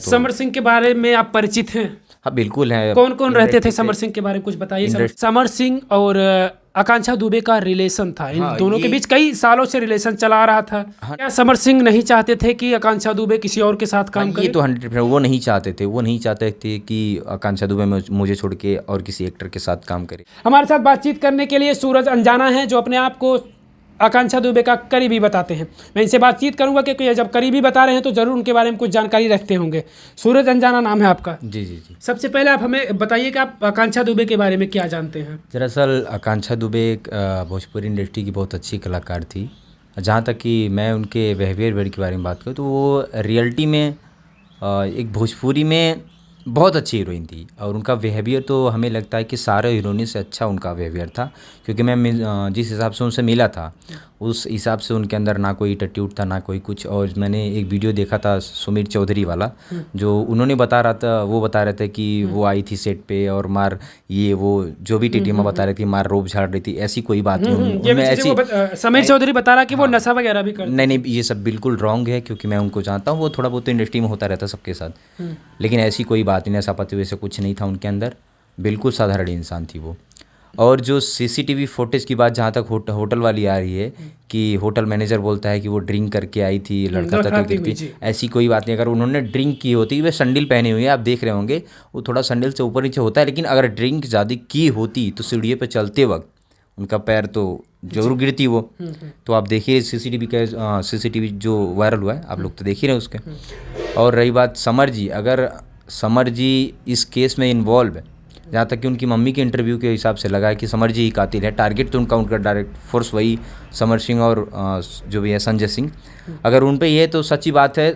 तो समर सिंह के बारे में आप परिचित हैं? हाँ बिल्कुल है। कौन कौन रहते थे समर सिंह के बारे में कुछ बताइए। समर सिंह और आकांक्षा दुबे का रिलेशन था, इन दोनों के बीच कई सालों से रिलेशन चला आ रहा था। क्या समर सिंह नहीं चाहते थे कि आकांक्षा दुबे किसी और के साथ काम करे? ये तो 100% वो नहीं चाहते थे, वो नहीं चाहते थे कि आकांक्षा दुबे मुझे छोड़ के और किसी एक्टर के साथ काम करे। हमारे साथ बातचीत करने के लिए सूरज अंजाना है, जो अपने आप को आकांक्षा दुबे का करीबी बताते हैं। मैं इनसे बातचीत करूंगा क्योंकि जब करीबी बता रहे हैं तो जरूर उनके बारे में कुछ जानकारी रखते होंगे। सूरज अंजाना नाम है आपका? जी जी जी। सबसे पहले आप हमें बताइए कि आप आकांक्षा दुबे के बारे में क्या जानते हैं? दरअसल आकांक्षा दुबे एक भोजपुरी इंडस्ट्री की बहुत अच्छी कलाकार थी। जहाँ तक कि मैं उनके बिहेवियर के बारे में बात करूँ तो वो रियलिटी में एक भोजपुरी में बहुत अच्छी हीरोइन थी, और उनका बिहेवियर तो हमें लगता है कि सारे हीरोइन से अच्छा उनका बिहेवियर था। क्योंकि मैं जिस हिसाब से उनसे मिला था उस हिसाब से उनके अंदर ना कोई एटीट्यूड था ना कोई कुछ। और मैंने एक वीडियो देखा था सुमीर चौधरी वाला, जो उन्होंने बता रहे थे कि वो आई थी सेट पे और मार ये वो जो भी टीटीमा बता रही थी मार रोब झाड़ रही थी, ऐसी कोई बात नहीं। समीर चौधरी बता रहा कि वो नशा वगैरह भी करते। नहीं, ये सब बिल्कुल रॉन्ग है, क्योंकि मैं उनको जानता हूँ, वो थोड़ा बहुत तो इंडस्ट्री में होता रहता है सबके साथ। लेकिन ऐसी कोई बात नहीं, नशापति वैसे कुछ नहीं था उनके अंदर, बिल्कुल साधारण इंसान थी वो। और जो सीसीटीवी फुटेज की बात जहाँ तक होटल वाली आ रही है कि होटल मैनेजर बोलता है कि वो ड्रिंक करके आई थी, लड़का तक थी, ऐसी कोई बात नहीं। अगर उन्होंने ड्रिंक की होती, वे सैंडल पहने हुए हैं, आप देख रहे होंगे, वो थोड़ा सैंडल से ऊपर नीचे होता है, लेकिन अगर ड्रिंक ज़्यादा की होती तो सीढ़ियों पे चलते वक्त उनका पैर तो जरूर गिरती वो। तो आप देखिए सीसीटीवी जो वायरल हुआ है, आप लोग तो देख ही रहे उसके। और रही बात समर जी, अगर समर जी इस केस में इन्वॉल्व है, जहाँ तक कि उनकी मम्मी के इंटरव्यू के हिसाब से लगा है कि समर जी ही कातिल है। टारगेट तो उनका डायरेक्ट फोर्स वही समर सिंह और जो भी है संजय सिंह। अगर उन पे ये तो सच्ची बात है,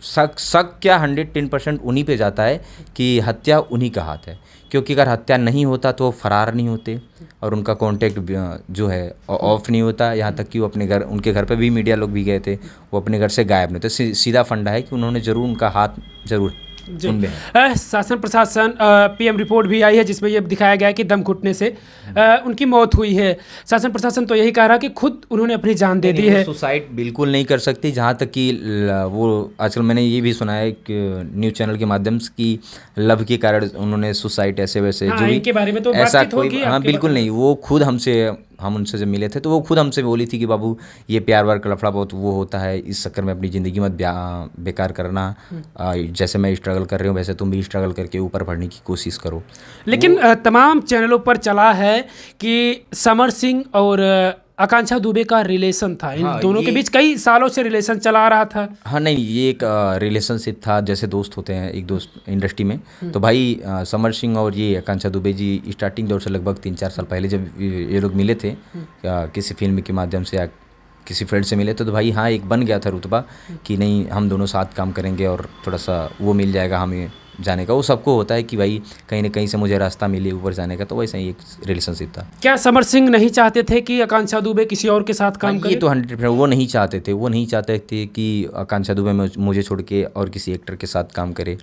शक क्या 110% उन्हीं पे जाता है कि हत्या उन्हीं का हाथ है। क्योंकि अगर हत्या नहीं होता तो वो फरार नहीं होते और उनका कांटेक्ट जो है ऑफ नहीं होता। यहाँ तक कि वो अपने घर, उनके घर पे भी मीडिया लोग भी गए थे, वो अपने घर से गायब नहीं थे। सीधा फंडा है कि उन्होंने ज़रूर उनका हाथ ज़रूर शासन प्रशासन पीएम रिपोर्ट भी आई है जिसमें ये दिखाया गया है कि दम घुटने से उनकी मौत हुई है। शासन प्रशासन तो यही कह रहा है कि खुद उन्होंने अपनी जान दे दी है। सुसाइड बिल्कुल नहीं कर सकती। जहाँ तक कि वो आजकल मैंने ये भी सुना है कि न्यूज़ चैनल के माध्यम से कि लव के कारण उन्होंने सुसाइड ऐसे वैसे जो भी इनके बारे में तो ऐसा बातचीत कोई होगी। हाँ बिल्कुल नहीं, वो खुद हम उनसे जब मिले थे तो वो खुद हमसे बोली थी कि बाबू ये प्यार वार का लफड़ा बहुत वो होता है, इस चक्कर में अपनी ज़िंदगी मत बेकार करना। जैसे मैं स्ट्रगल कर रही हूँ वैसे तुम भी स्ट्रगल करके ऊपर बढ़ने की कोशिश करो। लेकिन तमाम चैनलों पर चला है कि समर सिंह और आकांक्षा दुबे का रिलेशन था, इन दोनों के बीच कई सालों से रिलेशन चला आ रहा था। हाँ नहीं, ये एक रिलेशनशिप था, जैसे दोस्त होते हैं एक दोस्त इंडस्ट्री में। तो भाई समर सिंह और ये आकांक्षा दुबे जी स्टार्टिंग दौर से लगभग 3-4 साल पहले जब ये लोग मिले थे किसी फिल्म के माध्यम से या किसी फ्रेंड से मिले थे, तो भाई हाँ एक बन गया था रुतबा कि नहीं हम दोनों साथ काम करेंगे और थोड़ा सा वो मिल जाएगा हमें जाने का। वो सबको होता है कि भाई कहीं ना कहीं से मुझे रास्ता मिले ऊपर जाने का, तो वैसे ही एक रिलेशनशिप था। क्या समर सिंह नहीं चाहते थे कि आकांक्षा दुबे किसी और के साथ काम करे? ये तो 100% वो नहीं चाहते थे कि आकांक्षा दुबे मुझे छोड़ के और किसी एक्टर के साथ काम करे।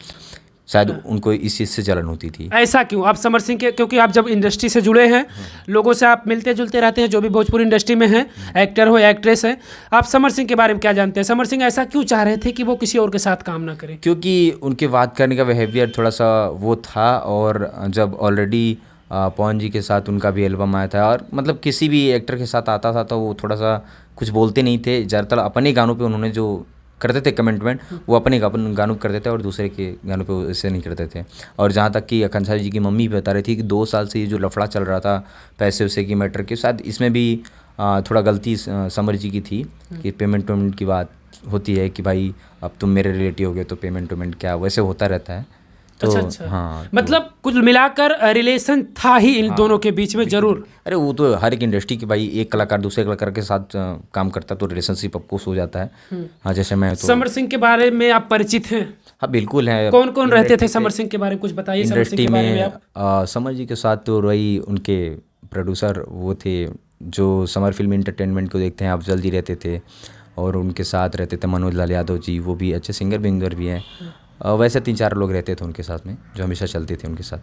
शायद उनको इस चीज़ से जलन होती थी। ऐसा क्यों? आप समर सिंह के, क्योंकि आप जब इंडस्ट्री से जुड़े हैं, लोगों से आप मिलते जुलते रहते हैं, जो भी भोजपुरी इंडस्ट्री में हैं, एक्टर हो या एक्ट्रेस है, आप समर सिंह के बारे में क्या जानते हैं? समर सिंह ऐसा क्यों चाह रहे थे कि वो किसी और के साथ काम ना करें? क्योंकि उनके बात करने का बिहेवियर थोड़ा सा वो था, और जब ऑलरेडी पवन जी के साथ उनका भी एल्बम आया था, और मतलब किसी भी एक्टर के साथ आता था तो वो थोड़ा सा कुछ बोलते नहीं थे। ज़्यादातर अपने गानों पे उन्होंने जो करते थे कमेंटमेंट, वो अपने गानों पे करते थे और दूसरे के गानों पे ऐसे नहीं करते थे। और जहाँ तक कि आकांक्षा जी की मम्मी बता रही थी कि 2 साल से ये जो लफड़ा चल रहा था पैसे वैसे की मैटर के साथ, इसमें भी थोड़ा गलती समर जी की थी कि पेमेंट की बात होती है कि भाई अब तुम मेरे रिलेटिव हो गए तो पेमेंट क्या वैसे होता रहता है। तो अच्छा। हाँ, मतलब कुल मिलाकर रिलेशन था ही इन दोनों के बीच में जरूर। अरे वो तो हर एक इंडस्ट्री की भाई, एक कलाकार दूसरे कलाकार के साथ काम करता तो रिलेशनशिप ऑफकोर्स हो जाता है। हाँ जैसे मैं तो समर सिंह के बारे में आप परिचित हैं? हाँ बिल्कुल है। कौन कौन रहते थे समर सिंह के बारे में कुछ बताइए। इंडस्ट्री में समर जी के साथ तो रही उनके प्रोड्यूसर वो थे जो समर फिल्म इंटरटेनमेंट को देखते हैं, अफजल जी रहते थे, और उनके साथ रहते थे मनोज लाल यादव जी, वो भी अच्छे सिंगर भी हैं। वैसे 3-4 लोग रहते थे उनके साथ में जो हमेशा चलते थे उनके साथ।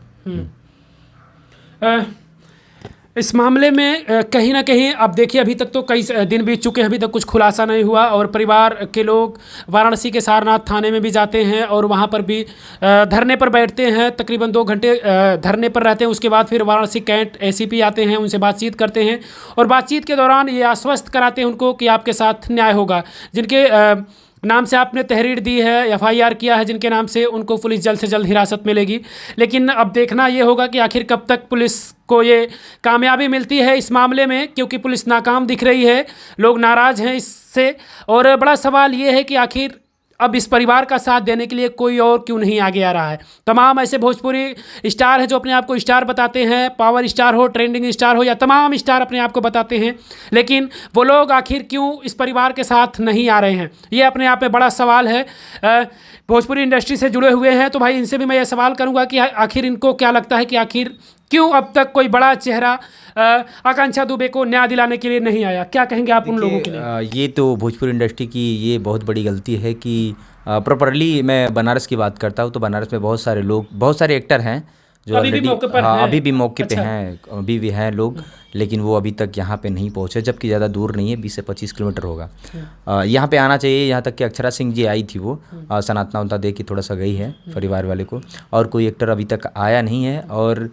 इस मामले में कहीं ना कहीं अब देखिए, अभी तक तो कई दिन बीत चुके हैं, अभी तक कुछ खुलासा नहीं हुआ और परिवार के लोग वाराणसी के सारनाथ थाने में भी जाते हैं और वहाँ पर भी धरने पर बैठते हैं, तकरीबन 2 घंटे धरने पर रहते हैं। उसके बाद फिर वाराणसी कैंट एसीपी आते हैं, उनसे बातचीत करते हैं और बातचीत के दौरान ये आश्वस्त कराते हैं उनको कि आपके साथ न्याय होगा। जिनके नाम से आपने तहरीर दी है, एफआईआर किया है जिनके नाम से, उनको पुलिस जल्द से जल्द हिरासत में लेगी। लेकिन अब देखना ये होगा कि आखिर कब तक पुलिस को ये कामयाबी मिलती है इस मामले में, क्योंकि पुलिस नाकाम दिख रही है, लोग नाराज़ हैं इससे। और बड़ा सवाल ये है कि आखिर अब इस परिवार का साथ देने के लिए कोई और क्यों नहीं आगे आ रहा है। तमाम ऐसे भोजपुरी स्टार हैं जो अपने आप को स्टार बताते हैं, पावर स्टार हो, ट्रेंडिंग स्टार हो, या तमाम स्टार अपने आप को बताते हैं, लेकिन वो लोग आखिर क्यों इस परिवार के साथ नहीं आ रहे हैं, ये अपने आप में बड़ा सवाल है। भोजपुरी इंडस्ट्री से जुड़े हुए हैं तो भाई इनसे भी मैं ये सवाल करूँगा कि आखिर इनको क्या लगता है कि आखिर क्यों अब तक कोई बड़ा चेहरा आकांक्षा दुबे को न्याय दिलाने के लिए नहीं आया। क्या कहेंगे आप उन लोगों के लिए? ये तो भोजपुरी इंडस्ट्री की ये बहुत बड़ी गलती है कि प्रॉपरली मैं बनारस की बात करता हूँ तो बनारस में बहुत सारे लोग, बहुत सारे एक्टर हैं जो अभी भी मौके पर हैं। अभी भी मौके पे अच्छा। हैं, अभी भी हैं लोग, लेकिन वो अभी तक यहाँ पे नहीं पहुँचे, जबकि ज़्यादा दूर नहीं है, 20 से 25 किलोमीटर होगा। यहाँ पे आना चाहिए। यहाँ तक कि अक्षरा सिंह जी आई थी, वो सनातना उतना दे के थोड़ा सा गई है परिवार वाले को, और कोई एक्टर अभी तक आया नहीं है। और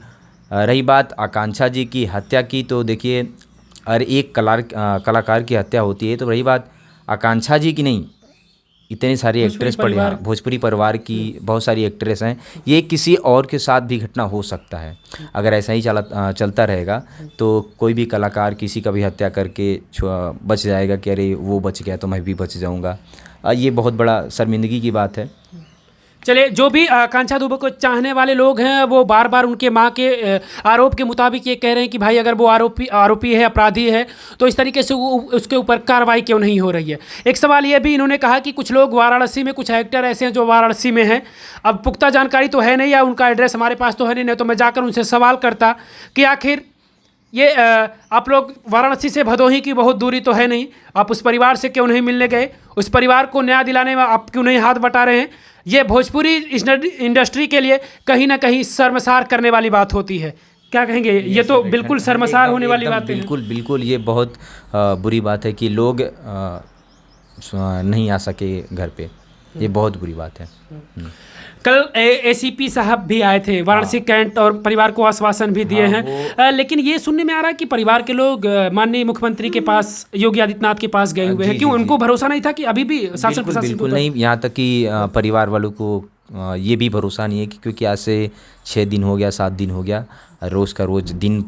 रही बात आकांक्षा जी की हत्या की, तो देखिए अगर एक कलाकार की हत्या होती है तो रही बात आकांक्षा जी की नहीं, इतनी सारी एक्ट्रेस पड़ी हैं, भोजपुरी परिवार की बहुत सारी एक्ट्रेस हैं, ये किसी और के साथ भी घटना हो सकता है। अगर ऐसा ही चलता रहेगा तो कोई भी कलाकार किसी का भी हत्या करके बच जाएगा कि अरे वो बच गया तो मैं भी बच जाऊंगा। ये बहुत बड़ा शर्मिंदगी की बात है। चलिए, जो भी आकांक्षा दुबे को चाहने वाले लोग हैं वो बार बार उनके मां के आरोप के मुताबिक ये कह रहे हैं कि भाई अगर वो आरोपी है, अपराधी है, तो इस तरीके से उसके ऊपर कार्रवाई क्यों नहीं हो रही है। एक सवाल ये भी इन्होंने कहा कि कुछ लोग वाराणसी में, कुछ एक्टर ऐसे हैं जो वाराणसी में हैं। अब पुख्ता जानकारी तो है नहीं, या उनका एड्रेस हमारे पास तो है नहीं तो मैं जाकर उनसे सवाल करता कि आखिर ये आप लोग वाराणसी से भदोही की बहुत दूरी तो है नहीं, आप उस परिवार से क्यों नहीं मिलने गए, उस परिवार को न्याय दिलाने में आप क्यों नहीं हाथ बटा रहे हैं। ये भोजपुरी इंडस्ट्री के लिए कहीं ना कहीं शर्मसार करने वाली बात होती है। क्या कहेंगे? ये तो बिल्कुल शर्मसार होने वाली बात है। बिल्कुल बिल्कुल, ये बहुत बुरी बात है कि लोग नहीं आ सके घर पे, ये बहुत बुरी बात है। कल एसीपी साहब भी आए थे वाराणसी कैंट और परिवार को आश्वासन भी दिए हैं, लेकिन ये सुनने में आ रहा है कि परिवार के लोग माननीय मुख्यमंत्री के पास, योगी आदित्यनाथ के पास गए हुए हैं। क्यों, उनको भरोसा नहीं था कि अभी भी शासन प्रशासन? बिल्कुल नहीं, यहाँ तक कि परिवार वालों को ये भी भरोसा नहीं है कि क्योंकि आज से 6 दिन हो गया, 7 दिन हो गया, रोज़ का रोज़ दिन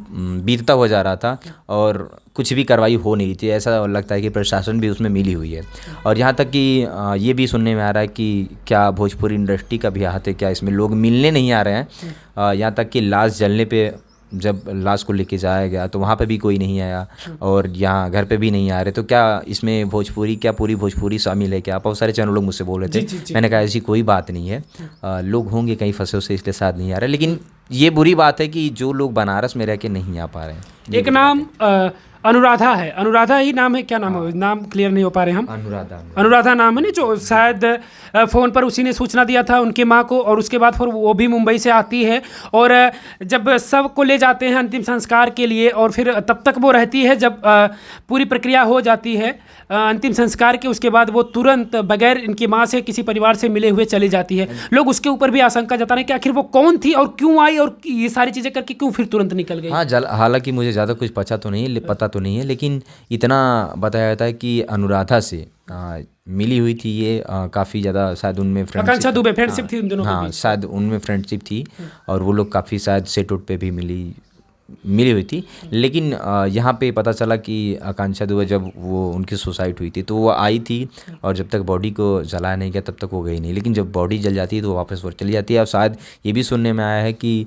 बीतता हुआ जा रहा था और कुछ भी कार्रवाई हो नहीं रही थी। ऐसा लगता है कि प्रशासन भी उसमें मिली हुई है। और यहाँ तक कि ये भी सुनने में आ रहा है कि क्या भोजपुरी इंडस्ट्री का भी हाथ है, क्या इसमें लोग मिलने नहीं आ रहे हैं। यहाँ तक कि लाश जलने पे, जब लाश को लेके जाया गया तो वहाँ पे भी कोई नहीं आया और यहाँ घर पे भी नहीं आ रहे। तो क्या इसमें भोजपुरी, क्या पूरी भोजपुरी शामिल है क्या? बहुत सारे चैनल लोग मुझसे बोल रहे थे। मैंने कहा ऐसी कोई बात नहीं है, लोग होंगे कहीं फंसे से इसलिए साथ नहीं आ रहे। लेकिन ये बुरी बात है कि जो लोग बनारस में रह के नहीं आ पा रहे हैं। एक नाम अनुराधा है, अनुराधा ही नाम है, क्या नाम है, नाम क्लियर नहीं हो पा रहे हम। अनुराधा नाम है ना, जो शायद फ़ोन पर उसी ने सूचना दिया था उनके माँ को, और उसके बाद फिर वो भी मुंबई से आती है और जब सब को ले जाते हैं अंतिम संस्कार के लिए, और फिर तब तक वो रहती है, जब पूरी प्रक्रिया हो जाती है अंतिम संस्कार के, उसके बाद वो तुरंत बगैर इनकी माँ से, किसी परिवार से मिले हुए चली जाती है। लोग उसके ऊपर भी आशंका जता रहे हैं कि आखिर वो कौन थी और क्यों आई और ये सारी चीज़ें करके क्यों फिर तुरंत निकल गई। हाँ, हालांकि मुझे ज़्यादा कुछ पता तो नहीं है, लेकिन इतना बताया जाता है कि अनुराधा से मिली हुई थी ये, काफ़ी ज़्यादा शायद उनमें आकांक्षा दुबे फ्रेंडशिप थी उन दोनों हाँ, शायद उनमें फ्रेंडशिप थी और वो लोग काफ़ी शायद सेट उट पे भी मिली हुई थी। लेकिन यहाँ पे पता चला कि आकांक्षा दुबे, जब वो उनकी सुसाइड हुई थी तो वो आई थी और जब तक बॉडी को जलाया नहीं गया तब तक वो गई नहीं, लेकिन जब बॉडी जल जाती है तो वापस वो चली जाती है। और शायद ये भी सुनने में आया है कि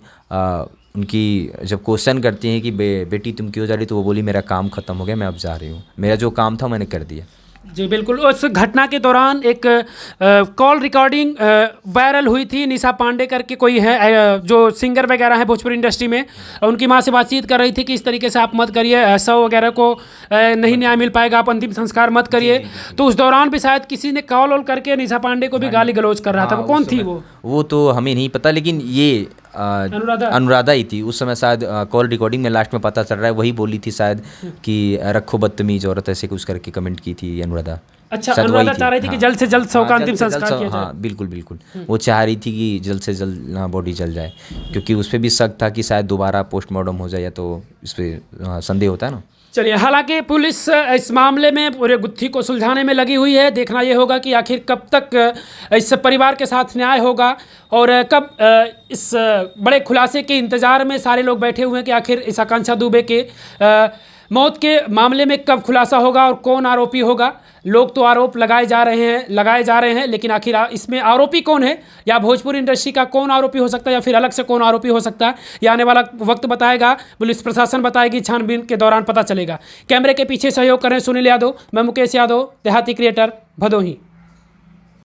उनकी जब क्वेश्चन करती हैं कि बेटी तुम क्यों जा रही, तो वो बोली मेरा काम ख़त्म हो गया, मैं अब जा रही हूँ, मेरा जो काम था मैंने कर दिया। जी बिल्कुल। उस घटना के दौरान एक कॉल रिकॉर्डिंग वायरल हुई थी। निशा पांडे करके कोई है, जो सिंगर वगैरह है भोजपुरी इंडस्ट्री में, उनकी माँ से बातचीत कर रही थी कि इस तरीके से आप मत करिए, शव वगैरह को नहीं न्याय मिल पाएगा, आप अंतिम संस्कार मत करिए। तो उस दौरान भी शायद किसी ने कॉल कर के निशा पांडे को भी गाली गलौज कर रहा था। वो कौन थी? वो तो हमें नहीं पता, लेकिन ये अनुराधा ही थी उस समय शायद। कॉल रिकॉर्डिंग में लास्ट में पता चल रहा है वही बोली थी शायद कि रखो बदतमीज औरत, ऐसे कुछ करके कमेंट की थी अनुराधा। अच्छा, शायद अनुराधा वही चाह रही थी कि जल्द से जल्द शव का अंतिम संस्कार किया जाए। हाँ बिल्कुल बिल्कुल, वो चाह रही थी कि जल्द से जल्द बॉडी जल जाए, क्योंकि उस पर भी शक था कि शायद दोबारा पोस्टमार्टम हो जाए, या तो इस पर संदेह होता है ना। चलिए, हालांकि पुलिस इस मामले में पूरे गुत्थी को सुलझाने में लगी हुई है। देखना ये होगा कि आखिर कब तक इस परिवार के साथ न्याय होगा और कब इस बड़े खुलासे के इंतज़ार में सारे लोग बैठे हुए हैं कि आखिर इस आकांक्षा दुबे के मौत के मामले में कब खुलासा होगा और कौन आरोपी होगा। लोग तो आरोप लगाए जा रहे हैं, लेकिन आखिर इसमें आरोपी कौन है, या भोजपुरी इंडस्ट्री का कौन आरोपी हो सकता है, या फिर अलग से कौन आरोपी हो सकता है, यह आने वाला वक्त बताएगा। पुलिस प्रशासन बताएगी, छानबीन के दौरान पता चलेगा। कैमरे के पीछे सहयोग करें सुनील यादव, मैं मुकेश यादव, देहाती क्रिएटर, भदोही।